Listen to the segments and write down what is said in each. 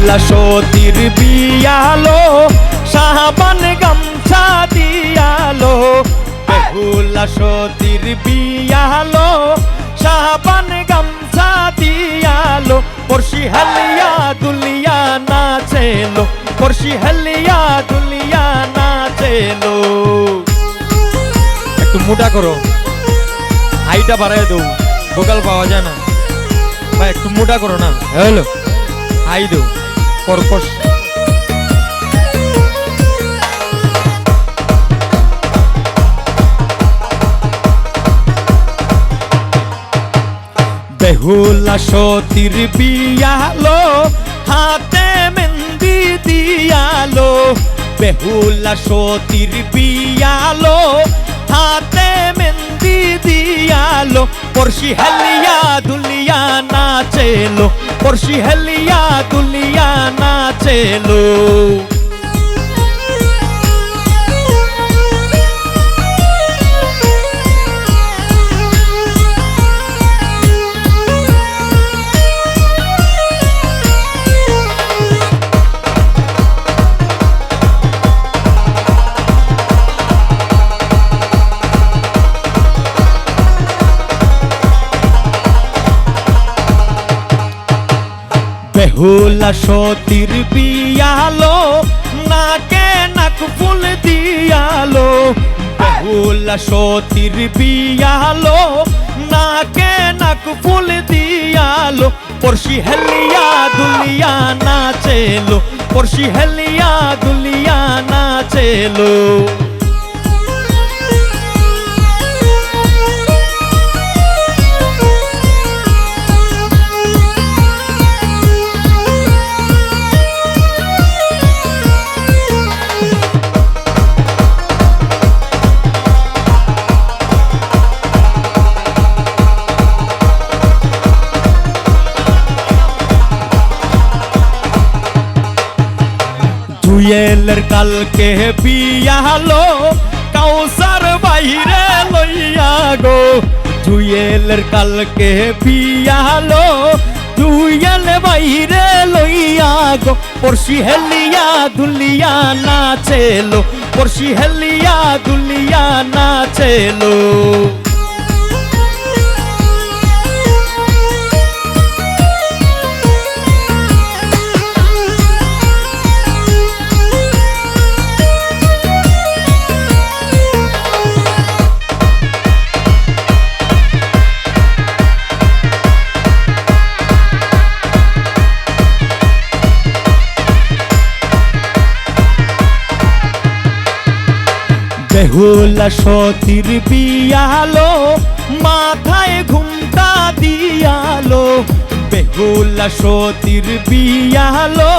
বেহুলা সতীর বিয়ালো শাহবান গামছা দিয়ালো বেহুলা সতীর বিয়ালো শাহবান গামছা দিয়ালো পড়শি হালিয়া দুলিয়া নাচেলো পড়শি হালিয়া দুলিয়া নাচেলো একটু মোটা করো হাইটা বাড়াই দেও ভোকাল পাওয়া যায় না ভাই একটু মোটা করো না হ্যালো হাই দেও কর্কশ বেহুলা সতীর বিয়ালো হাতে মেহেন্দি দিয়ালো বেহুলা সতীর বিয়ালো হাতে মেহেন্দি দিয়ালো পড়শি হালিয়া দুলিয়া নাচেলো পড়শি হালিয়া দুলিয়া নাচেলো বেহুলা সতীর বিয়ালো নাকে নাক ফুল দিয়ালো বেহুলা সতীর বিয়ালো নাকে নাক ফুল দিয়ালো পড়শি হালিয়া দুলিয়া নাচেলো পড়শি হালিয়া দুলিয়া নাচেলো জুয়েলের কালকে বিয়ালো কাউসার বাইরে লইয়া গো জুয়েলের কালকে বিয়ালো জুয়েল বাইরে লইয়া গো পড়শি হালিয়া দুলিয়া নাচেলো পড়শি হালিয়া দুলিয়া নাচেলো বেহুলা সতীর বিয়ালো মাথায় ঘুমটা দিয়ালো বেহুলা সতীর বিয়ালো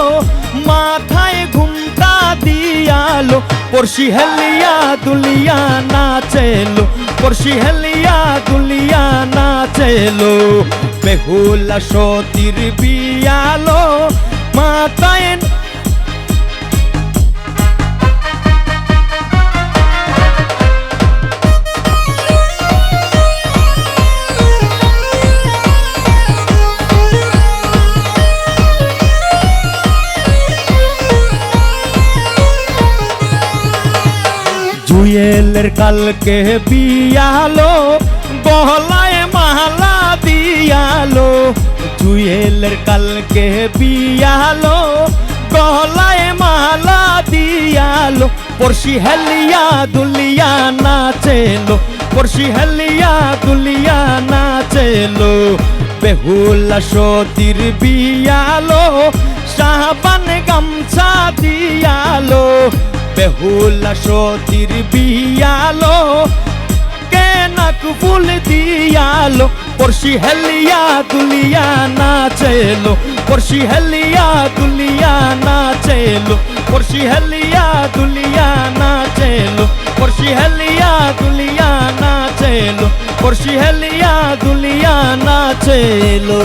মাথায় ঘুমটা দিয়ালো পড়শি হালিয়া দুলিয়া নাচেলো পড়শি হালিয়া দুলিয়া নাচেলো বেহুলা সতীর বিয়ালো মাথায় জুয়েলের কালকে বিয়ালো গলায় মালা দিয়ালো জুয়েলের কালকে বিয়ালো গলায় মালা দিয়ালো পড়শি হালিয়া দুলিয়া নাচেলো পড়শি হালিয়া দুলিয়া নাচেলো বেহুলা সতীর বিয়ালো শাহবান গামছা দিয়ালো বেহুলা সতীর বিয়ালো কে নাক ফুল দিয়ালো পড়শি হালিয়া দুলিয়া নাচেলো পড়শি হালিয়া দুলিয়া নাচেলো পড়শি হালিয়া দুলিয়া নাচেলো পড়শি হালিয়া দুলিয়া নাচেলো পড়শি হালিয়া দুলিয়া নাচেলো।